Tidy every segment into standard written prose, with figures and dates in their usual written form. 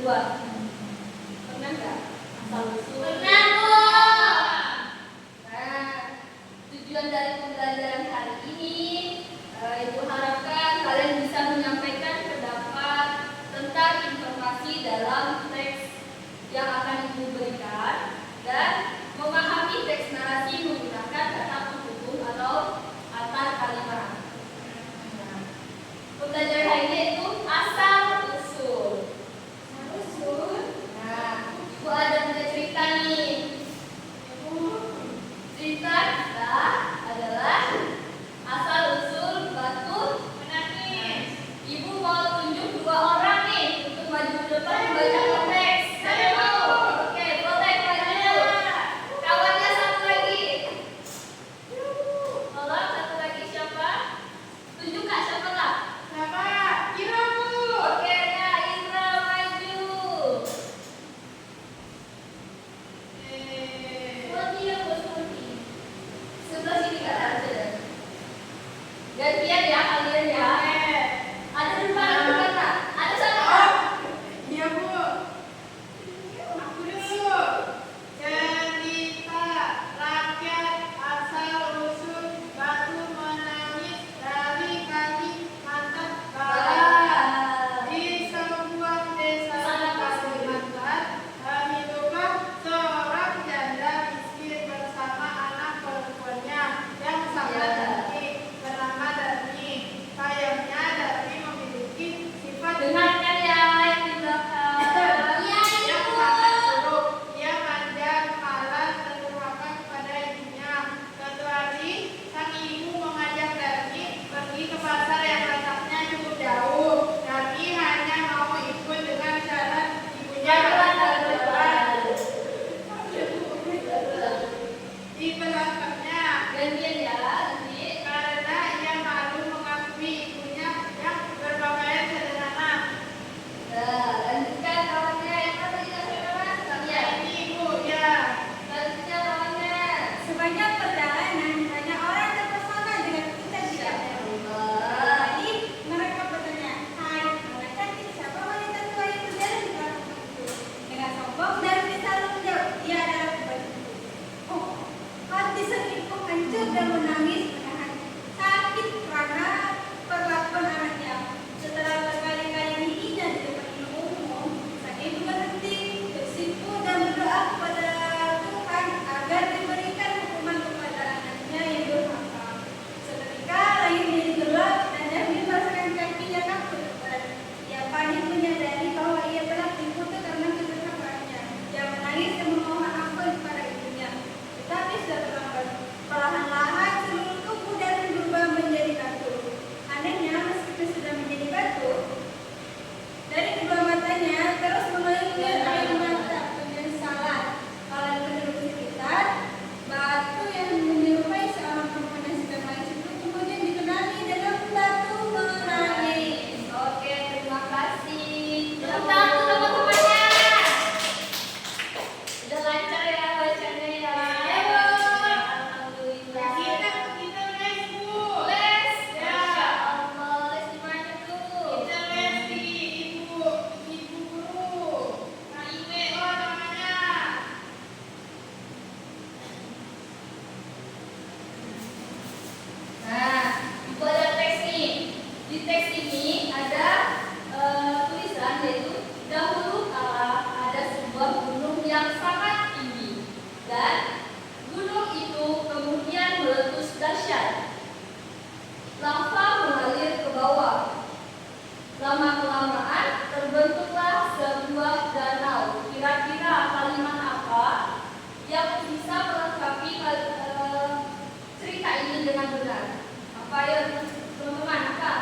berdua. Pernah nggak asal usul? Pernah, Bu. Nah, tujuan dari pembelajaran hari ini, Ibu harapkan kalian bisa menyampaikan pendapat tentang informasi dalam teks yang akan Ibu berikan dan memahami teks narasi menggunakan kata penghubung atau antar kalimat. Nah, pembelajaran hari ini itu asal usul. Nah, Ibu ada punya cerita nih. Cerita kita adalah asal usul batu menangis. Ibu mau tunjuk dua orang nih untuk maju ke depan membaca teks. Oke, boleh maju. Kawannya satu lagi. Tolong satu lagi siapa? Tunjuk Kak, siapa Kak? Ira, Bu. Oke, Kak Indra maju. Seperti ya, Bu, seperti. Sebelah sini Kak aja. Gantian ya kalian ya. Ada di depan, ada di depan Kak. Ada sana Kak. Iya, Bu. Aku dulu. Cerita rakyat asal usul batu menangis dari Kalimantan Barat. Di sebuah desa di Kalimantan, hiduplah seorang janda miskin bersama anak perempuannya yang sangat cantik bernama Darmi. Sayangnya Darmi memiliki sifat Dengarkan ya yang di belakang. yang sangat buruk. Ia manja, malas, dan durhaka kepada ibunya. Suatu hari, sang ibu mengajak Darmi pergi ke pasar yang letaknya cukup jauh. Darmi hanya mau ikut dengan syarat ibunya harus berjalan di belakangnya. Gantian ya, nanti. Karena ia malu mengakui ibunya yang berpakaian sederhana. Nah, lanjutkan kawannya yang apa tadi kawan? Ya, ini ibu, ya. Lanjutnya kawannya. Sepanjang perjalanan, banyak orang terpesona dengan kecantikannya. Jadi mereka bertanya, "Hai, anak cantik, siapa wanita tua yang berjalan di belakang itu?" Dengan sombong Darmi selalu menjawab, "Dia adalah pembantu." Oh, hati sang ibu hancur dan menangis menahan sakit karena perlakuan anaknya. Setelah berkali-kali dihina di depan umum, sang ibu berhenti, bersimpu dan berdoa kepada Tuhan agar diberikan hukuman kepada anaknya yang durhaka. Seketika langit menjadi gelap dan Darmi merasakan kakinya kaku berat. Ia panik menyadari bahwa ia telah dikutuk karena kedurhakaannya. Ia menangis dan memohon ampun kepada ibunya. Tetapi sudah terlambat. Perlahan-lahan seluruh tubuh Darmi berubah menjadi batu. Anehnya, meskipun sudah menjadi batu, dari kedua matanya terus mengalir air mata penyesalan. Oleh penduduk sekitar, batu yang menyerupai seorang perempuan yang sedang menangis itu kemudian dikenali dengan batu menangis. Oke, terima kasih. Tepuk tangan untuk teman-temannya. Udah lancar ya bacanya ya. Ya, Bu. Alhamdulillah. Kita les, Bu. Les. Ya. Masya Allah, les di mana tuh? Kita les di ibu guru. Kak Iwe, oh namanya. Nah, itu ada teks nih. Di teks ini ada tulisan yaitu dahulu kala ada sebuah gunung yang sangat tinggi dan gunung itu kemudian meletus dahsyat. Lava mengalir ke bawah. Lama-kelamaan terbentuklah sebuah danau. Kira-kira kalimat apa yang bisa melengkapi cerita ini dengan benar? Apa ya teman-teman? Apa?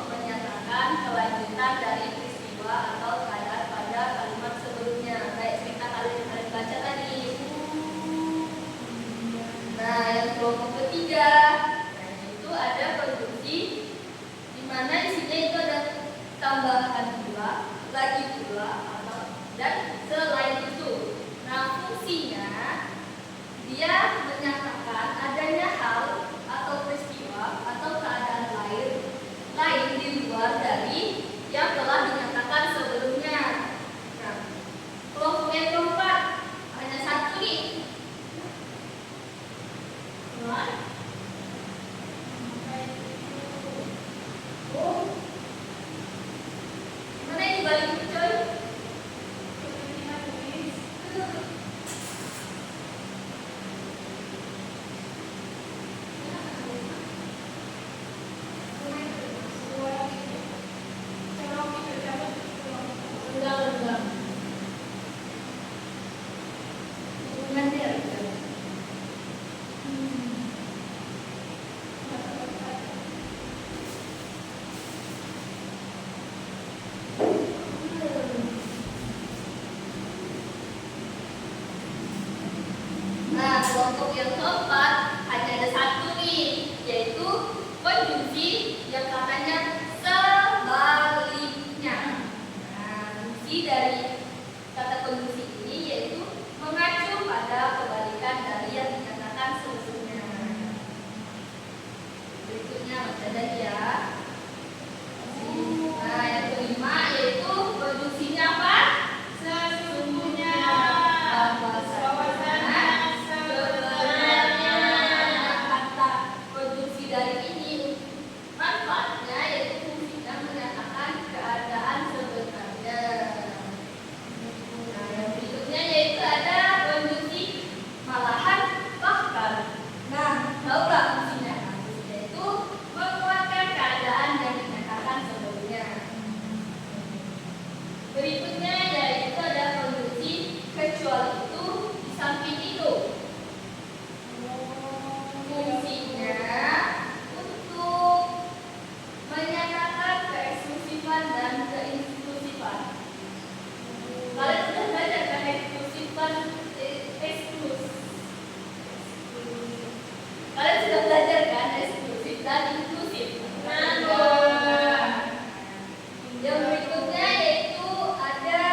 menyatakan kelanjutan dari peristiwa atau keadaan pada kalimat sebelumnya. Kayak cerita kalian baca tadi. Nah, yang kelompok ketiga, nah itu ada konjungsi di mana isinya itu ada tambahan pula, lagi pula, atau dan selain itu. Nah, fungsinya dia menyatakan adanya hal atau peristiwa atau keadaan lain di luar dari yang telah dinyatakan sebelumnya. Nah, kelompok yang keempat hanya satu nih. Oh, mana yang dibalik itu, coy? Enggak. Hubungan dia. Nah, kelompok yang keempat hanya ada satu nih, yaitu konjungsi yang katanya sebaliknya. Nah, fungsi dari kata konjungsi ini yaitu mengacu pada kebalikan dari yang dinyatakan sebelumnya. Berikutnya ada ya. Nah, yang kelima yaitu konjungsinya apa? Sesungguhnya. Bahwasanya sebenarnya. Kata konjungsi dari ini manfaatnya yaitu fungsinya menyatakan keadaan sebenarnya. Nah, yang berikutnya yaitu ada konjungsi malahan bahkan. Nah, tahu nggak fungsinya? Nah, fungsinya itu menguatkan keadaan yang dinyatakan sebelumnya. Berikutnya yaitu ada konjungsi kecuali itu di samping itu. Fungsinya untuk menyatakan keeksklusifan dan keinklusifan. Kalian sudah belajar kan eksklusifan, eksklusif. Kalian sudah belajar kan eksklusif dan inklusif. Yang berikutnya yaitu ada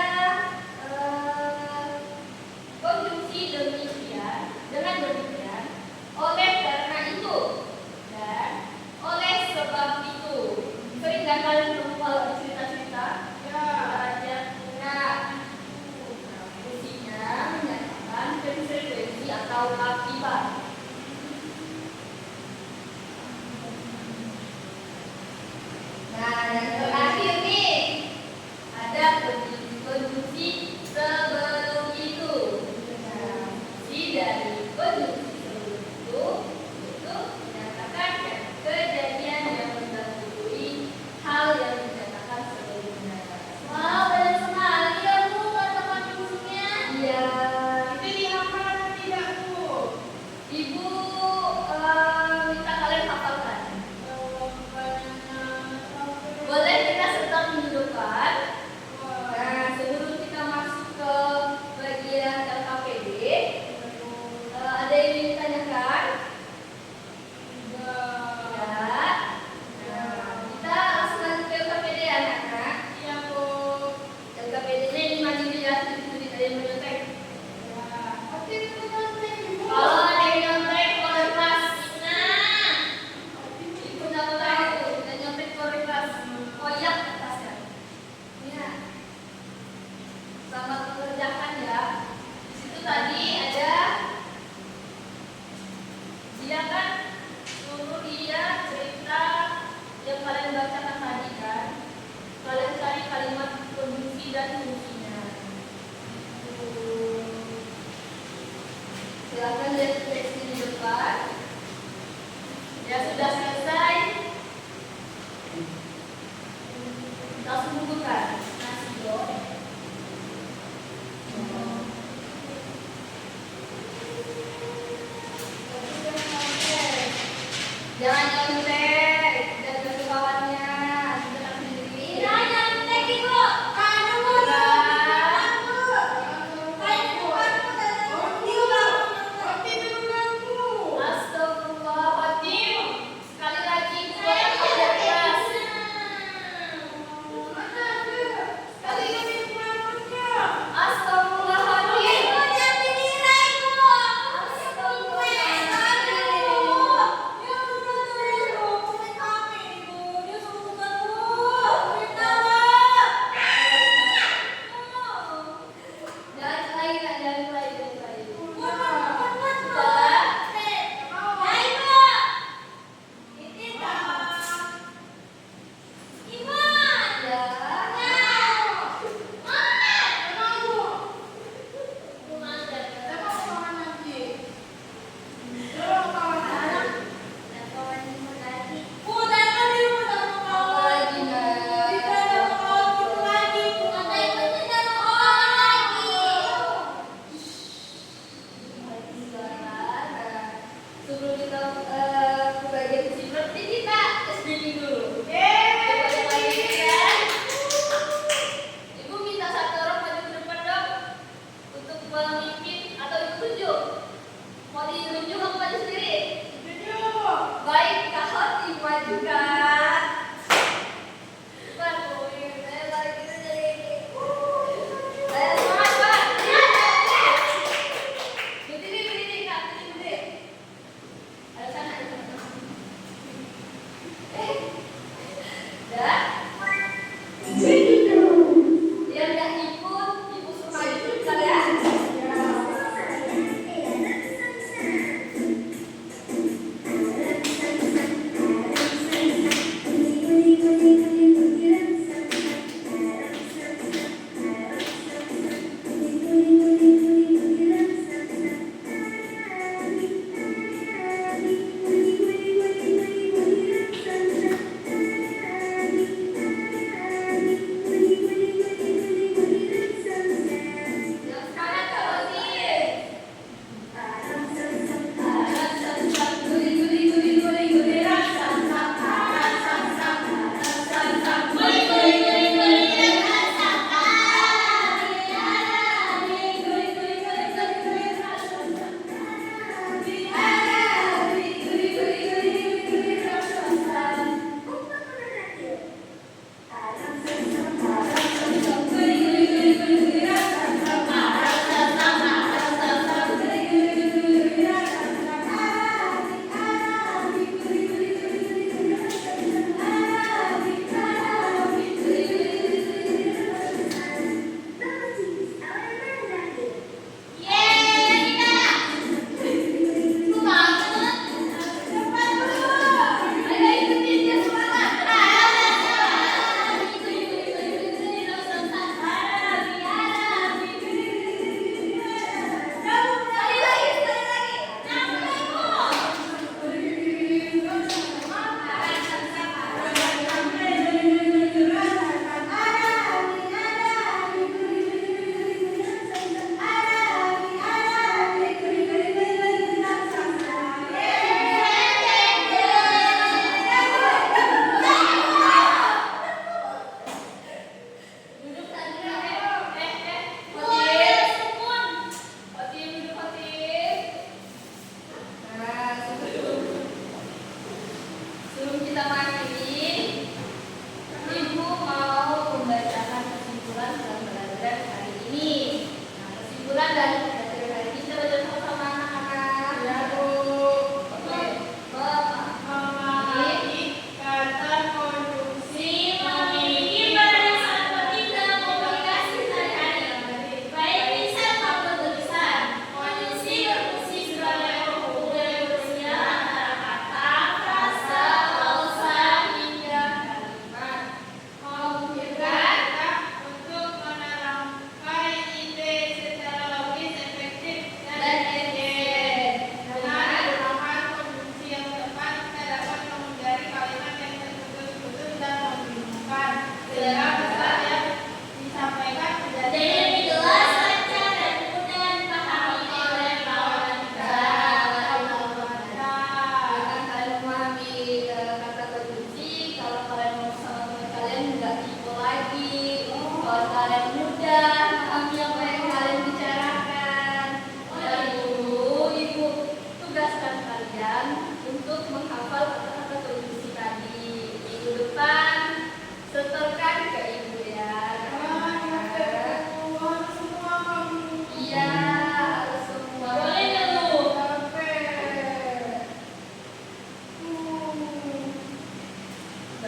konjungsi demikian, dengan demikian, oleh karena itu dan oleh sebab itu. Sering nggak kalian ketemu kalau di cerita-cerita? Aja. Nah, fungsinya menyatakan konsekuensi atau akibat. Nah, yang terakhir nih ada konjungsi sebelum itu. Nah, fungsi dari konjungsi sebelum itu menyatakan kejadian yang mendahului hal yang dinyatakan sebelumnya. Wow, banyak sekali ya Bu kata fungsinya. Iya. Itu dihafal atau tidak, Bu? Ibu minta kalian hafalkan. Boleh kita sedang menunjukkan. Nah, sebelum kita masuk ke bagian LKPD, ada yang ingin ditanyakan? Ya. Nah, kita langsung lanjut ke LKPD ya, anak-anak. Iya, Bu. LKPD-nya ini mandiri ya, tidak ada yang menyontek. Oke, itu nanti, Bu. Kalau ada yang nyontek, keluar kelas. Nah, itu nyontek, udah nyontek keluar kelas. Koyak atasnya. Ya. Selamat mengerjakan ya. Di situ tadi ada dia kan suruh dia cerita yang kalian bacakan tadi kan. Kalian cari kalimat konjungsi dan fungsinya. Silakan lihat teksnya di depan. Ya sudah selesai. Langsung bukukan. Nasi goreng. Jangan nyontek, jaga kawannya.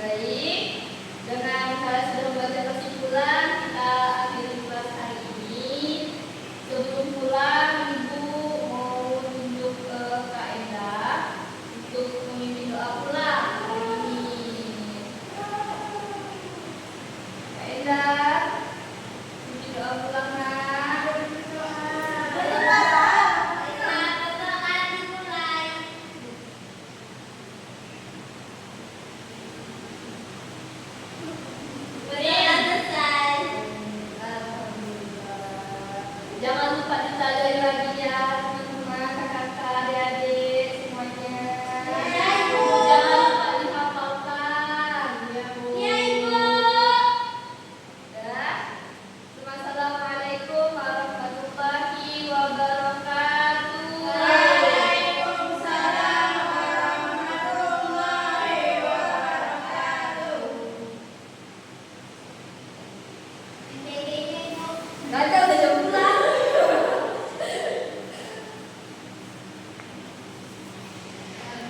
Baik, dengan kalian sudah membaca kesimpulan,